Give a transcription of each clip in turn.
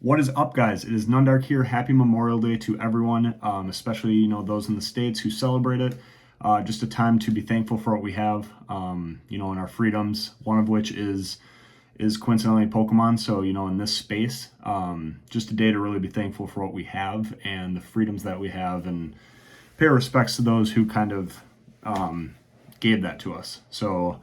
What is up, guys? It is Nundark here. Happy Memorial Day to everyone, especially those in the States who celebrate it. Just a time to be thankful for what we have, in our freedoms. One of which is coincidentally Pokemon. So in this space, just a day to really be thankful for what we have and the freedoms that we have, and pay our respects to those who kind of gave that to us. So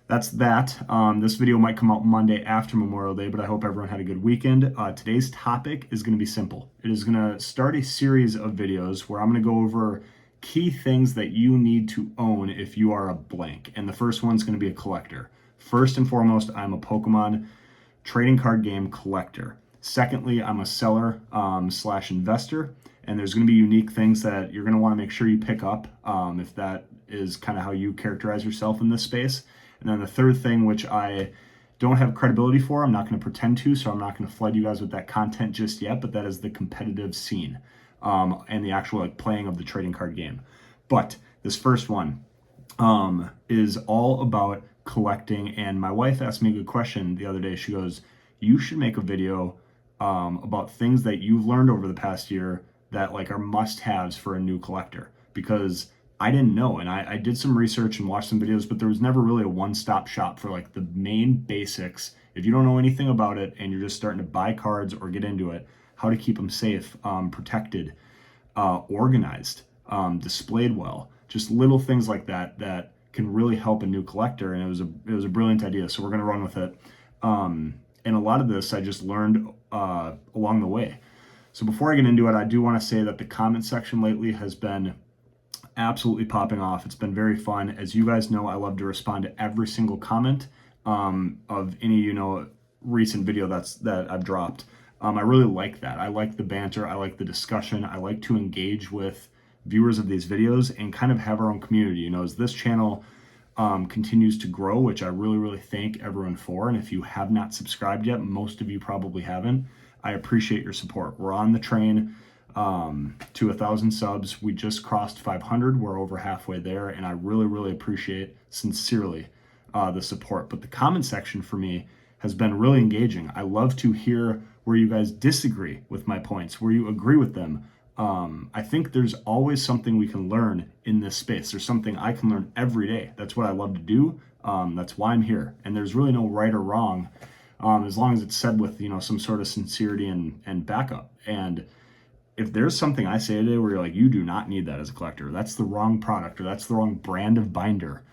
that's that. This video might come out Monday after Memorial Day, but I hope everyone had a good weekend. Today's topic is going to be simple. It is going to start a series of videos where I'm going to go over key things that you need to own if you are a blank. And the first one's going to be a collector. First and foremost, I'm a Pokemon trading card game collector. Secondly, I'm a seller slash investor. And there's going to be unique things that you're going to want to make sure you pick up if that is kind of how you characterize yourself in this space. And then the third thing, which I don't have credibility for, I'm not going to pretend to, so I'm not going to flood you guys with that content just yet, but that is the competitive scene and the actual playing of the trading card game. But this first one is all about collecting. And my wife asked me a good question the other day. She goes, you should make a video about things that you've learned over the past year that are must-haves for a new collector, because I didn't know, and I did some research and watched some videos, but there was never really a one-stop shop for the main basics. If you don't know anything about it and you're just starting to buy cards or get into it, how to keep them safe, protected, organized, displayed well, just little things like that that can really help a new collector. And it was a brilliant idea, so we're gonna run with it. And a lot of this I just learned along the way. So before I get into it, I do want to say that the comment section lately has been absolutely popping off. It's been very fun. As you guys know, I love to respond to every single comment of any recent video that I've dropped. I really like that. I like the banter. I like the discussion. I like to engage with viewers of these videos and kind of have our own community. As this channel continues to grow, which I really thank everyone for. And if you have not subscribed yet, most of you probably haven't, I appreciate your support. We're on the train to 1,000 subs. We just crossed 500. We're over halfway there, and I really appreciate sincerely the support. But the comment section for me has been really engaging. I love to hear where you guys disagree with my points, where you agree with them. I think there's always something we can learn in this space. There's something I can learn every day. That's what I love to do. That's why I'm here. And there's really no right or wrong, as long as it's said with some sort of sincerity and backup. And if there's something I say today where you're like, you do not need that as a collector, that's the wrong product, or that's the wrong brand of binder,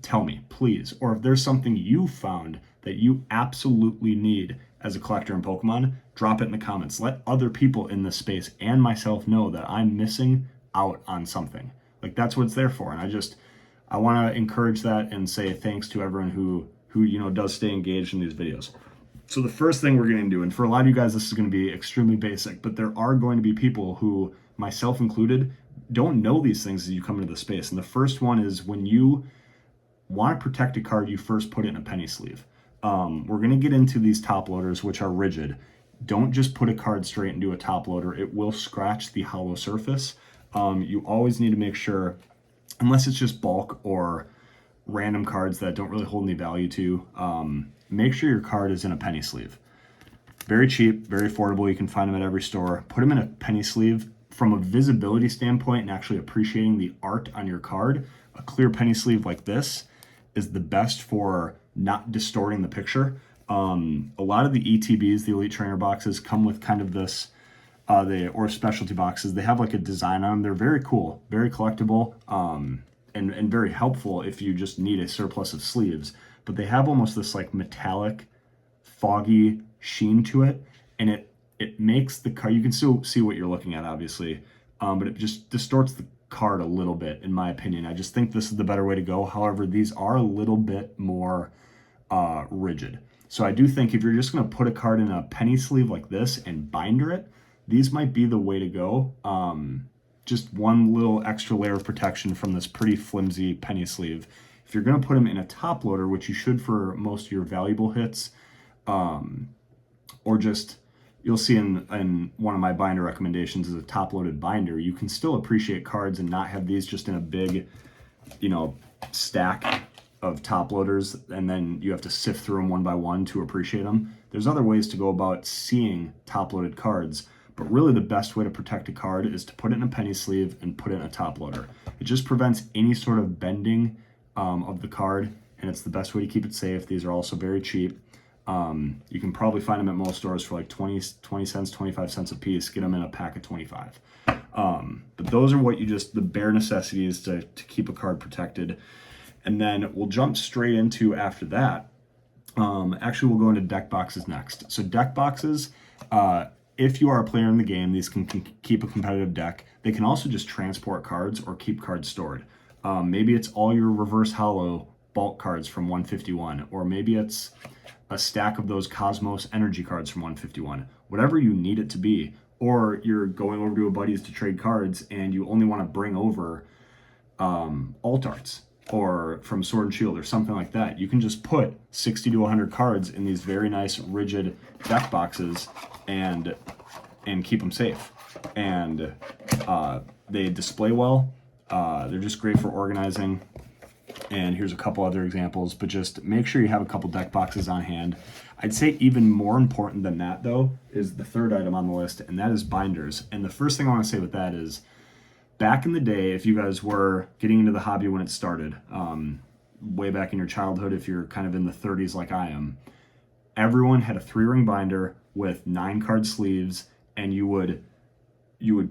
tell me, please. Or if there's something you found that you absolutely need as a collector in Pokemon, drop it in the comments. Let other people in this space and myself know that I'm missing out on something. That's what it's there for. And I want to encourage that and say thanks to everyone who does stay engaged in these videos. So the first thing we're going to do, and for a lot of you guys, this is going to be extremely basic, but there are going to be people who, myself included, don't know these things as you come into the space. And the first one is, when you want to protect a card, you first put it in a penny sleeve. We're going to get into these top loaders, which are rigid. Don't just put a card straight into a top loader. It will scratch the hollow surface. You always need to make sure, unless it's just bulk or random cards that don't really hold any value to, make sure your card is in a penny sleeve. Very cheap, very affordable. You can find them at every store. Put them in a penny sleeve. From a visibility standpoint and actually appreciating the art on your card, a clear penny sleeve like this is the best for not distorting the picture. A lot of the ETBs, the Elite Trainer boxes, come with kind of this, or specialty boxes. They have a design on them. They're very cool, very collectible, and very helpful if you just need a surplus of sleeves. But they have almost this metallic, foggy sheen to it, and it makes the card, you can still see what you're looking at, obviously, but it just distorts the card a little bit, in my opinion. I just think this is the better way to go. However, these are a little bit more rigid. So I do think if you're just going to put a card in a penny sleeve like this and binder it, these might be the way to go. Just one little extra layer of protection from this pretty flimsy penny sleeve. If you're going to put them in a top loader, which you should for most of your valuable hits, or just, you'll see in one of my binder recommendations is a top loaded binder, you can still appreciate cards and not have these just in a big, stack of top loaders, and then you have to sift through them one by one to appreciate them. There's other ways to go about seeing top-loaded cards, but really the best way to protect a card is to put it in a penny sleeve and put it in a top loader. It just prevents any sort of bending of the card, and it's the best way to keep it safe. These are also very cheap. You can probably find them at most stores for like 20 cents, 25 cents a piece. Get them in a pack of 25. But those are what the bare necessities to keep a card protected. And then we'll jump straight into, after that, actually we'll go into deck boxes next. So deck boxes, if you are a player in the game, these can keep a competitive deck. They can also just transport cards or keep cards stored. Maybe it's all your reverse hollow bulk cards from 151, or maybe it's a stack of those Cosmos energy cards from 151. Whatever you need it to be. Or you're going over to a buddy's to trade cards and you only want to bring over alt arts or from Sword and Shield or something like that. You can just put 60 to 100 cards in these very nice rigid deck boxes and keep them safe. And they display well. They're just great for organizing. And here's a couple other examples, but just make sure you have a couple deck boxes on hand. I'd say even more important than that, though, is the third item on the list, and that is binders. And the first thing I want to say with that is, back in the day, if you guys were getting into the hobby when it started, way back in your childhood, if you're kind of in the 30s like I am, everyone had a 3-ring binder with 9-card sleeves, and you would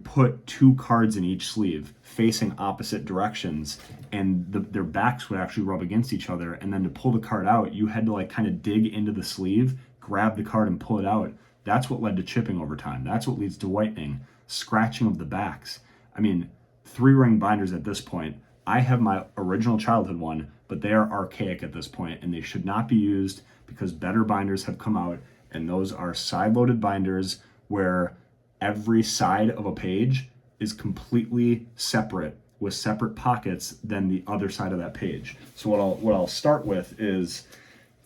put 2 cards in each sleeve facing opposite directions, and their backs would actually rub against each other. And then to pull the card out, you had to like kind of dig into the sleeve, grab the card and pull it out. That's what led to chipping over time. That's what leads to whitening, scratching of the backs. I mean, 3-ring binders at this point, I have my original childhood one, but they are archaic at this point and they should not be used because better binders have come out, and those are side-loaded binders where every side of a page is completely separate with separate pockets than the other side of that page. So what I'll start with is,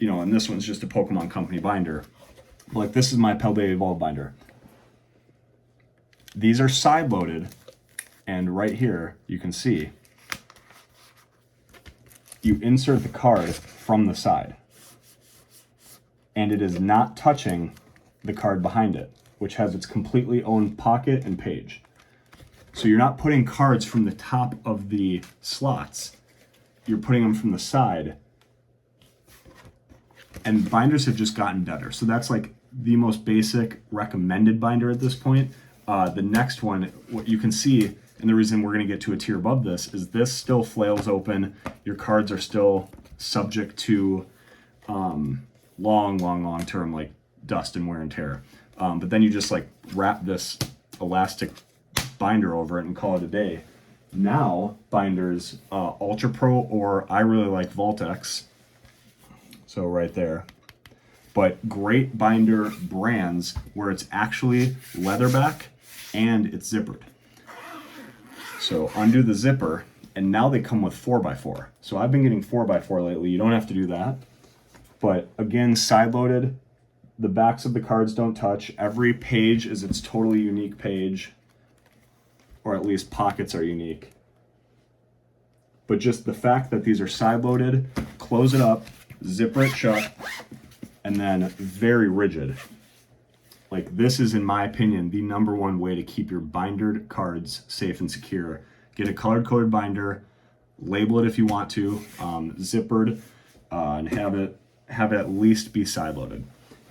and this one's just a Pokemon Company binder. Like, this is my Paldea Evolved binder. These are side loaded, and right here you can see you insert the card from the side, and it is not touching the card behind it, which has its completely own pocket and page. So you're not putting cards from the top of the slots, you're putting them from the side. And binders have just gotten better. So that's like the most basic recommended binder at this point. The next one, what you can see, and the reason we're gonna get to a tier above this, is this still flails open. Your cards are still subject to long term like dust and wear and tear. But then you just like wrap this elastic binder over it and call it a day. Now binders, Ultra Pro, or I really like Voltex, so right there. But great binder brands where it's actually leatherback and it's zippered. So undo the zipper, and now they come with 4x4. So I've been getting 4x4 lately. You don't have to do that. But again, side loaded. The backs of the cards don't touch. Every page is its totally unique page, or at least pockets are unique. But just the fact that these are side loaded, close it up, zipper it shut, and then very rigid. Like, this is, in my opinion, the #1 way to keep your bindered cards safe and secure. Get a colored coded binder, label it if you want to, zippered, and have it at least be side loaded.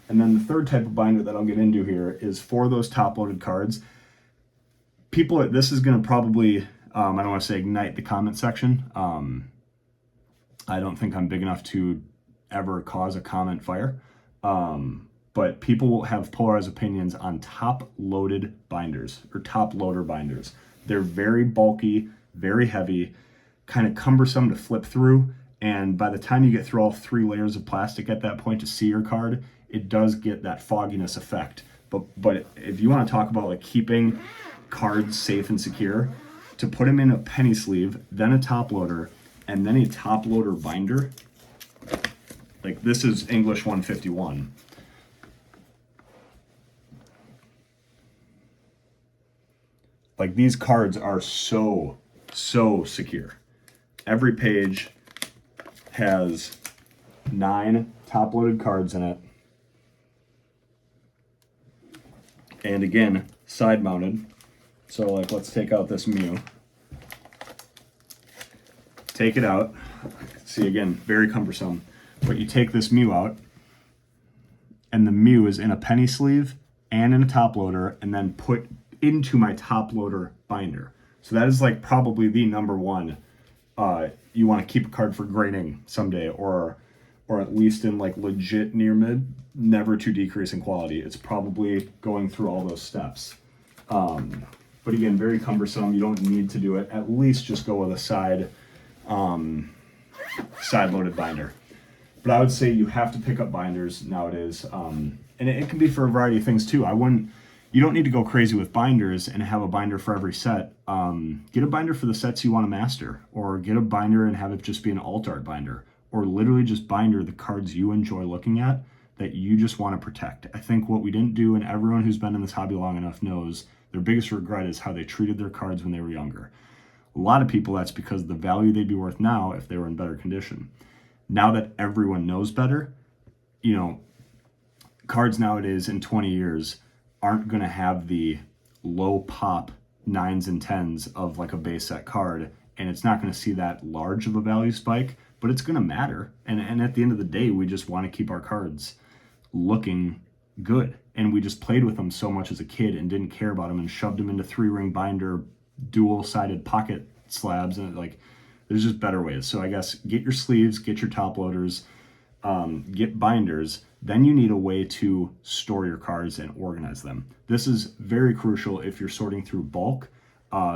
And then the third type of binder that I'll get into here is for those top-loaded cards. People, this is going to probably, I don't want to say ignite the comment section. I don't think I'm big enough to ever cause a comment fire. But people will have polarized opinions on top-loaded binders, or top-loader binders. They're very bulky, very heavy, kind of cumbersome to flip through. And by the time you get through all 3 layers of plastic at that point to see your card, it does get that fogginess effect. But if you want to talk about like keeping cards safe and secure, to put them in a penny sleeve, then a top loader, and then a top loader binder, like this is English 151. Like, these cards are so secure. Every page has 9 top-loaded cards in it. And again, side mounted. So like, let's take out this Mew. Take it out. See, again, very cumbersome. But you take this Mew out, and the Mew is in a penny sleeve and in a top loader, and then put into my top loader binder. So that is like probably the number one. You want to keep a card for grading someday, or at least in like legit near mid, never to decrease in quality. It's probably going through all those steps. But again, very cumbersome. You don't need to do it. At least just go with a side loaded binder. But I would say you have to pick up binders nowadays. And it can be for a variety of things too. You don't need to go crazy with binders and have a binder for every set. Get a binder for the sets you want to master, or get a binder and have it just be an alt art binder, or literally just binder the cards you enjoy looking at that you just want to protect. I think what we didn't do, and everyone who's been in this hobby long enough knows, their biggest regret is how they treated their cards when they were younger. A lot of people, that's because of the value they'd be worth now if they were in better condition. Now that everyone knows better, cards nowadays in 20 years aren't going to have the low pop 9s and 10s of like a base set card, and it's not going to see that large of a value spike, but it's going to matter. And at the end of the day, we just want to keep our cards looking good. And we just played with them so much as a kid and didn't care about them and shoved them into 3-ring binder, dual-sided pocket slabs, and like, there's just better ways. So I guess get your sleeves, get your top loaders, get binders. Then you need a way to store your cards and organize them. This is very crucial if you're sorting through bulk.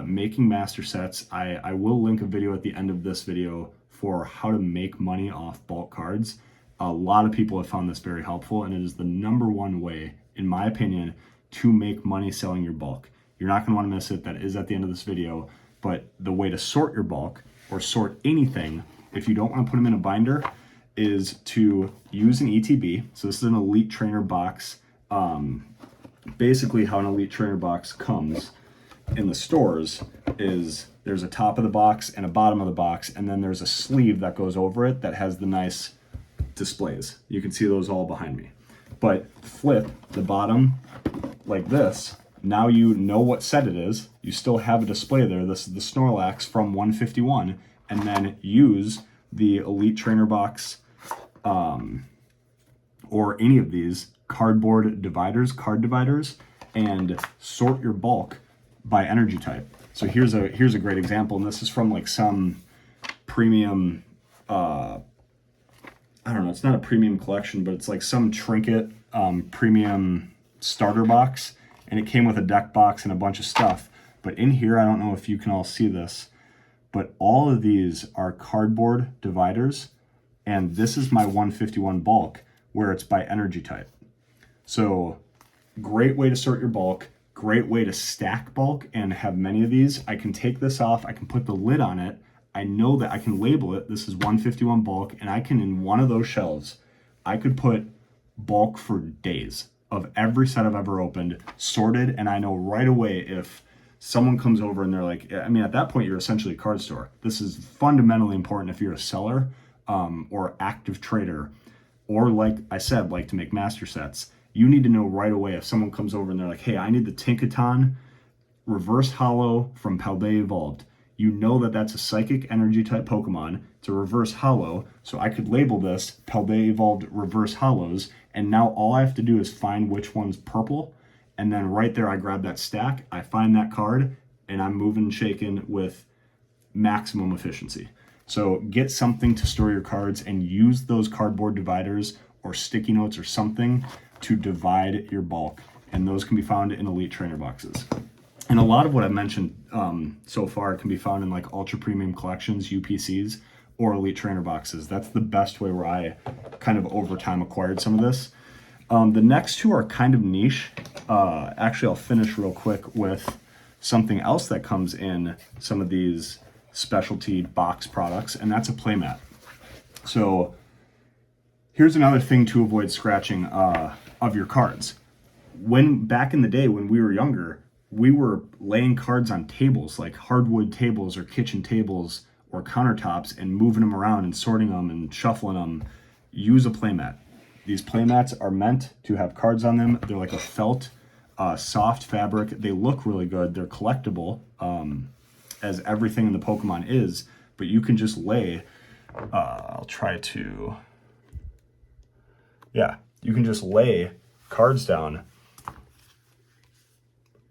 Making master sets, I will link a video at the end of this video for how to make money off bulk cards. A lot of people have found this very helpful, and it is the number one way, in my opinion, to make money selling your bulk. You're not going to want to miss it. That is at the end of this video. But the way to sort your bulk, or sort anything, if you don't want to put them in a binder, is to use an ETB. So this is an Elite Trainer box. Basically how an Elite Trainer box comes in the stores is there's a top of the box and a bottom of the box, and then there's a sleeve that goes over it that has the nice displays. You can see those all behind me. But flip the bottom like this. Now you know what set it is. You still have a display there. This is the Snorlax from 151, and then use the Elite Trainer box or any of these card dividers, and sort your bulk by energy type. So here's a great example, and this is from like some premium, I don't know, it's not a premium collection, but it's like some trinket premium starter box, and it came with a deck box and a bunch of stuff. But in here, I don't know if you can all see this, but all of these are cardboard dividers, and this is my 151 bulk, where it's by energy type. So great way to sort your bulk, great way to stack bulk and have many of these. I can take this off, I can put the lid on it, I know that I can label it, this is 151 bulk, and I can, in one of those shelves, I could put bulk for days of every set I've ever opened, sorted, and I know right away if someone comes over and they're like, I mean, at that point, you're essentially a card store. This is fundamentally important if you're a seller or active trader, or like I said, like to make master sets. You need to know right away if someone comes over and they're like, hey, I need the Tinkaton reverse hollow from Paldea Evolved. You know that that's a psychic energy type Pokemon. It's a reverse hollow, so I could label this Paldea Evolved reverse hollows, and now all I have to do is find which one's purple, and then right there I grab that stack, I find that card, and I'm moving and shaking with maximum efficiency. So get something to store your cards and use those cardboard dividers or sticky notes or something to divide your bulk, and those can be found in Elite Trainer boxes. And a lot of what I've mentioned so far can be found in like ultra premium collections, UPCs, or Elite Trainer boxes. That's the best way where I kind of over time acquired some of this. The next two are kind of niche. Actually, I'll finish real quick with something else that comes in some of these specialty box products, and that's a playmat. So here's another thing to avoid scratching of your cards. Back in the day when we were younger, we were laying cards on tables, like hardwood tables or kitchen tables or countertops, and moving them around and sorting them and shuffling them. Use a playmat. These playmats are meant to have cards on them. They're like a felt soft fabric. They look really good. They're collectible, as everything in the Pokemon is, but you can just lay, I'll try to, yeah, you can just lay cards down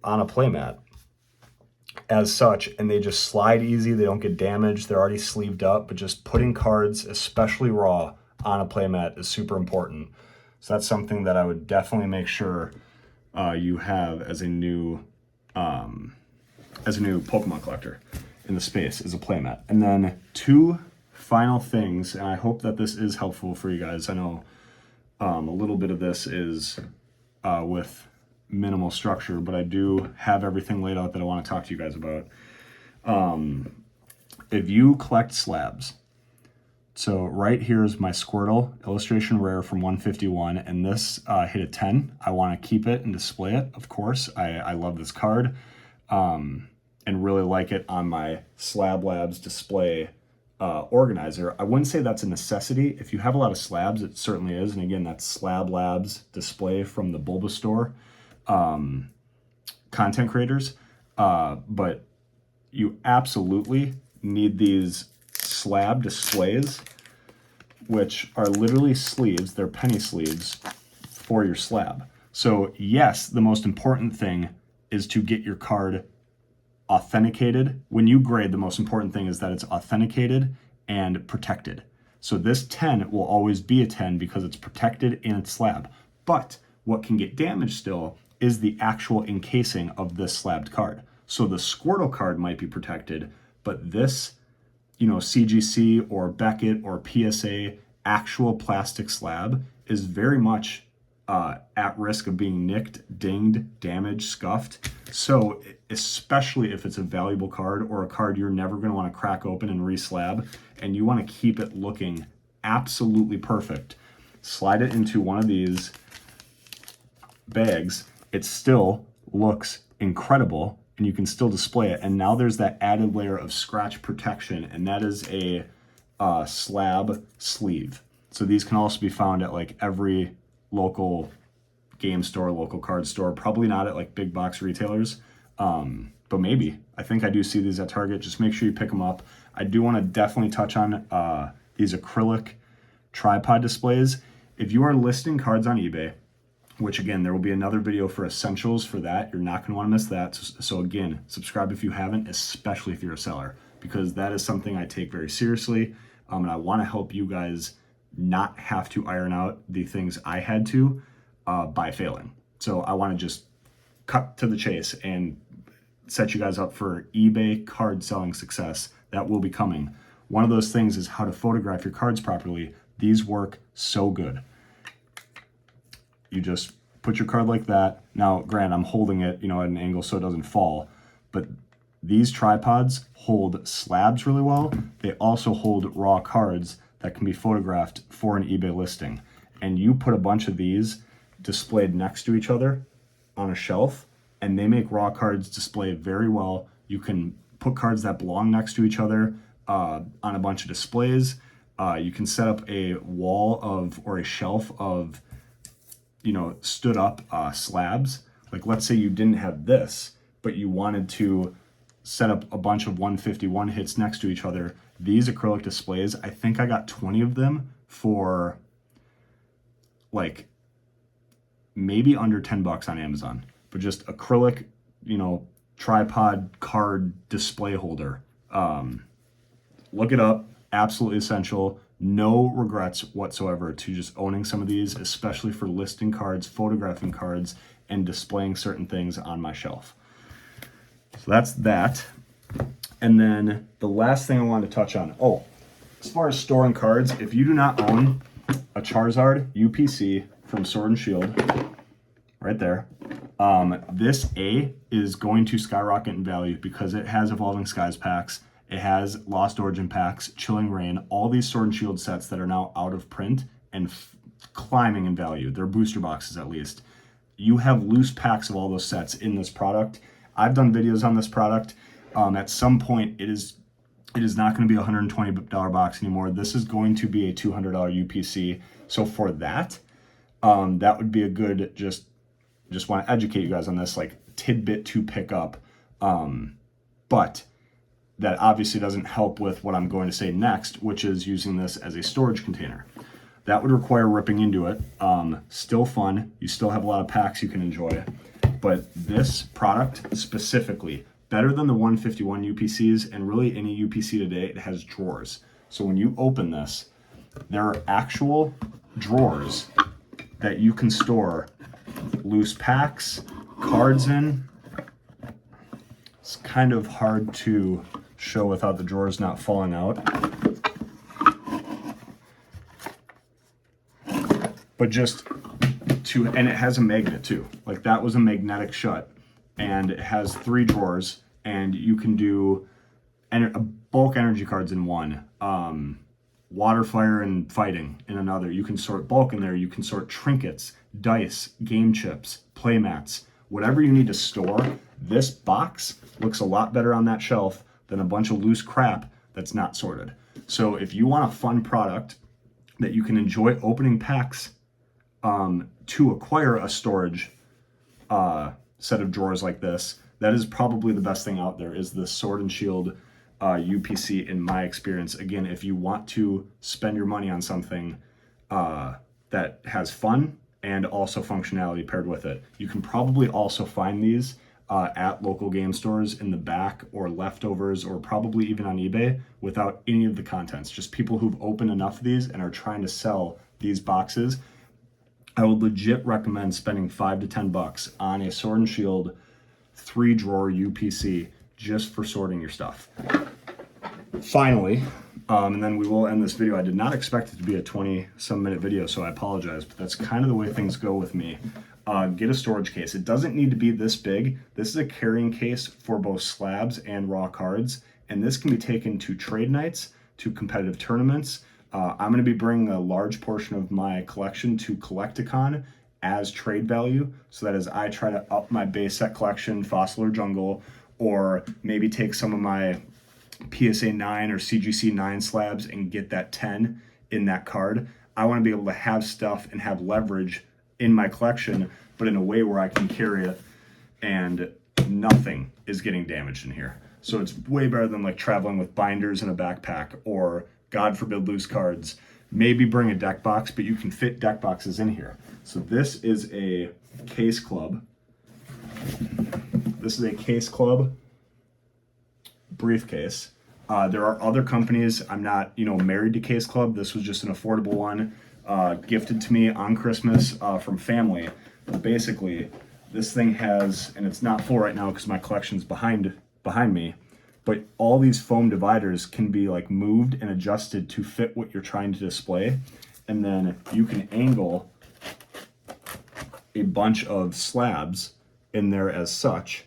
on a playmat as such, and they just slide easy. They don't get damaged. They're already sleeved up, but just putting cards, especially raw, on a playmat is super important. So that's something that I would definitely make sure you have as a new Pokemon collector in the space, is a playmat. And then two final things, and I hope that this is helpful for you guys. I know a little bit of this is with minimal structure, but I do have everything laid out that I want to talk to you guys about. If you collect slabs, so right here is my Squirtle illustration rare from 151, and this hit a 10. I want to keep it and display it, of course. I love this card, and really like it on my Slab Labs display organizer. I wouldn't say that's a necessity. If you have a lot of slabs, it certainly is. And again, that's Slab Labs display from the Bulbasaur content creators. But you absolutely need these slab displays, which are literally sleeves. They're penny sleeves for your slab. So yes, the most important thing is to get your card authenticated. When you grade, the most important thing is that it's authenticated and protected. So this 10 will always be a 10 because it's protected in its slab. But what can get damaged still is the actual encasing of this slabbed card. So the Squirtle card might be protected, but this, CGC or Beckett or PSA actual plastic slab is very much at risk of being nicked, dinged, damaged, scuffed. So especially if it's a valuable card or a card you're never going to want to crack open and re-slab, and you want to keep it looking absolutely perfect, slide it into one of these bags. It still looks incredible, and you can still display it. And now there's that added layer of scratch protection, and that is a slab sleeve. So these can also be found at like every local game store, local card store, probably not at like big box retailers, but maybe. I think I do see these at Target. Just make sure you pick them up. I do want to definitely touch on these acrylic tripod displays. If you are listing cards on eBay, which again, there will be another video for essentials for that. You're not going to want to miss that. So again, subscribe if you haven't, especially if you're a seller, because that is something I take very seriously. And I want to help you guys not have to iron out the things I had to by failing. So I want to just cut to the chase and set you guys up for eBay card selling success. That will be coming. One of those things is how to photograph your cards properly. These work so good. You just put your card like that. Now, granted, I'm holding it, at an angle so it doesn't fall, but these tripods hold slabs really well. They also hold raw cards that can be photographed for an eBay listing. And you put a bunch of these displayed next to each other on a shelf, and they make raw cards display very well. You can put cards that belong next to each other on a bunch of displays. You can set up a wall or a shelf of stood up slabs. Like let's say you didn't have this, but you wanted to set up a bunch of 151 hits next to each other. These acrylic displays, I think I got 20 of them for like maybe under $10 on Amazon, but just acrylic, tripod card display holder. Look it up, absolutely essential. No regrets whatsoever to just owning some of these, especially for listing cards, photographing cards, and displaying certain things on my shelf. So that's that. And then the last thing I wanted to touch on. As far as storing cards, if you do not own a Charizard UPC from Sword and Shield, right there, this A is going to skyrocket in value because it has Evolving Skies packs. It has Lost Origin packs, Chilling Reign, all these Sword and Shield sets that are now out of print and climbing in value. They're booster boxes at least. You have loose packs of all those sets in this product. I've done videos on this product. At some point, it is not going to be a $120 box anymore. This is going to be a $200 UPC. So for that, that would be a good just want to educate you guys on this like tidbit to pick up. But that obviously doesn't help with what I'm going to say next, which is using this as a storage container. That would require ripping into it. Still fun. You still have a lot of packs you can enjoy. But this product specifically, better than the 151 UPCs and really any UPC today, it has drawers. So when you open this, there are actual drawers that you can store loose packs, cards in. It's kind of hard to show without the drawers not falling out. But just to, and it has a magnet too. Like that was a magnetic shut, and it has 3 drawers, and you can do bulk energy cards in one, water, fire, and fighting in another. You can sort bulk in there. You can sort trinkets, dice, game chips, play mats, whatever you need to store. This box looks a lot better on that shelf than a bunch of loose crap that's not sorted. So if you want a fun product that you can enjoy opening packs to acquire a storage set of drawers like this, that is probably the best thing out there, is the Sword and Shield UPC in my experience. Again, if you want to spend your money on something that has fun and also functionality paired with it, you can probably also find these at local game stores in the back, or leftovers, or probably even on eBay without any of the contents. Just people who've opened enough of these and are trying to sell these boxes. I would legit recommend spending $5 to $10 on a Sword and Shield 3-drawer UPC just for sorting your stuff. Finally, and then we will end this video. I did not expect it to be a 20-some minute video, so I apologize, but that's kind of the way things go with me. Get a storage case. It doesn't need to be this big. This is a carrying case for both slabs and raw cards, and this can be taken to trade nights, to competitive tournaments. I'm going to be bringing a large portion of my collection to Collecticon as trade value, so that as I try to up my base set collection, Fossil or Jungle, or maybe take some of my PSA 9 or CGC 9 slabs and get that 10 in that card, I want to be able to have stuff and have leverage in my collection, but in a way where I can carry it and nothing is getting damaged in here. So it's way better than like traveling with binders in a backpack, or God forbid loose cards. Maybe bring a deck box, but you can fit deck boxes in here. So this is a Case Club. This is a Case Club briefcase. There are other companies. I'm not, married to Case Club. This was just an affordable one gifted to me on Christmas from family. But basically, this thing has, and it's not full right now because my collection's behind me, but all these foam dividers can be like moved and adjusted to fit what you're trying to display. And then you can angle a bunch of slabs in there as such.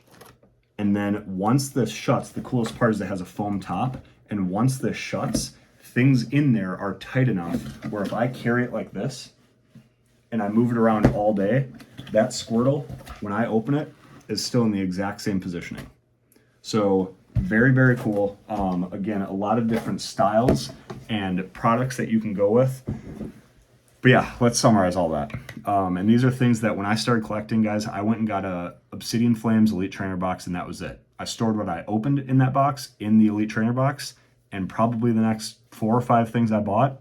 And then once this shuts, the coolest part is it has a foam top. And once this shuts, things in there are tight enough where if I carry it like this and I move it around all day, that Squirtle, when I open it, is still in the exact same positioning. So very, very cool. Again, a lot of different styles and products that you can go with. But yeah, let's summarize all that. And these are things that when I started collecting, guys, I went and got a Obsidian Flames Elite Trainer box, and that was it. I stored what I opened in that box in the Elite Trainer box, and probably the next 4 or 5 things I bought,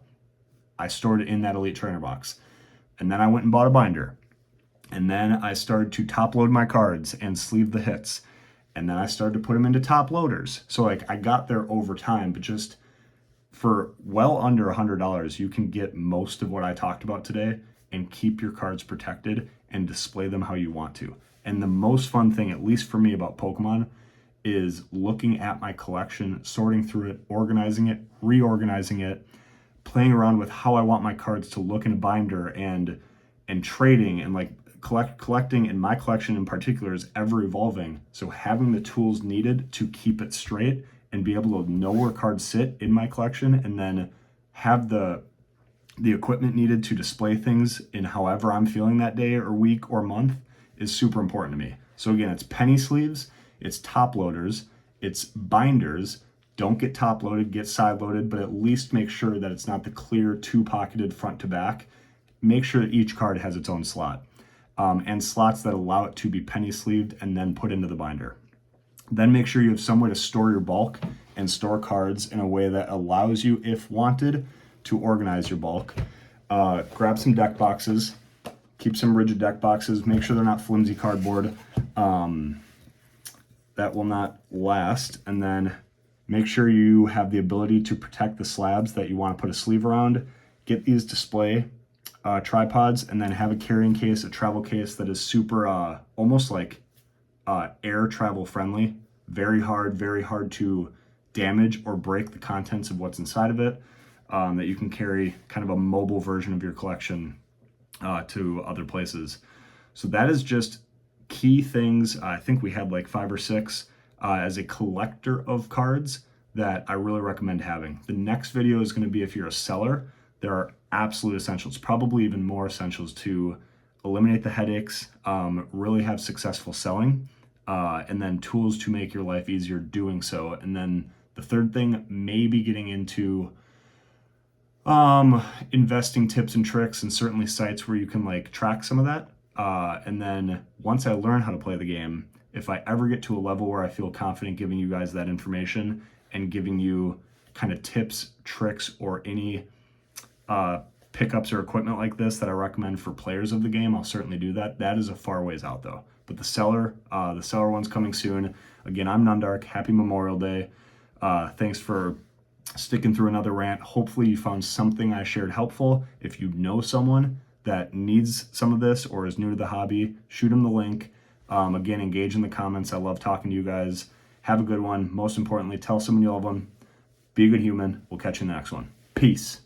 I stored it in that Elite Trainer box. And then I went and bought a binder. And then I started to top load my cards and sleeve the hits. And then I started to put them into top loaders. So like I got there over time, but just for well under $100, you can get most of what I talked about today and keep your cards protected and display them how you want to. And the most fun thing, at least for me, about Pokemon is looking at my collection, sorting through it, organizing it, reorganizing it, playing around with how I want my cards to look in a binder, and trading, and like collecting, and my collection in particular is ever evolving. So having the tools needed to keep it straight and be able to know where cards sit in my collection, and then have the equipment needed to display things in however I'm feeling that day or week or month is super important to me. So again, it's penny sleeves, it's top loaders, it's binders. Don't get top loaded, get side loaded, but at least make sure that it's not the clear 2-pocketed front to back. Make sure that each card has its own slot. and slots that allow it to be penny sleeved and then put into the binder. Then make sure you have somewhere to store your bulk and store cards in a way that allows you, if wanted, to organize your bulk. Grab some deck boxes, keep some rigid deck boxes, make sure they're not flimsy cardboard. That will not last. And then make sure you have the ability to protect the slabs that you want to put a sleeve around. Get these display tripods, and then have a carrying case, a travel case that is super, almost like air travel friendly. Very hard to damage or break the contents of what's inside of it. That you can carry kind of a mobile version of your collection to other places. So that is just key things. I think we had like 5 or 6 as a collector of cards that I really recommend having. The next video is going to be if you're a seller. There are absolute essentials, probably even more essentials to eliminate the headaches, really have successful selling, and then tools to make your life easier doing so. And then the third thing, maybe getting into investing tips and tricks, and certainly sites where you can like track some of that. And then once I learn how to play the game, if I ever get to a level where I feel confident giving you guys that information and giving you kind of tips, tricks, or any pickups or equipment like this that I recommend for players of the game, I'll certainly do that. That is a far ways out though. But the seller one's coming soon. Again, I'm Nundark. Happy Memorial Day. Thanks for sticking through another rant. Hopefully you found something I shared helpful. If you know someone that needs some of this or is new to the hobby, shoot them the link. Again, engage in the comments. I love talking to you guys. Have a good one. Most importantly, tell someone you love them. Be a good human. We'll catch you in the next one. Peace.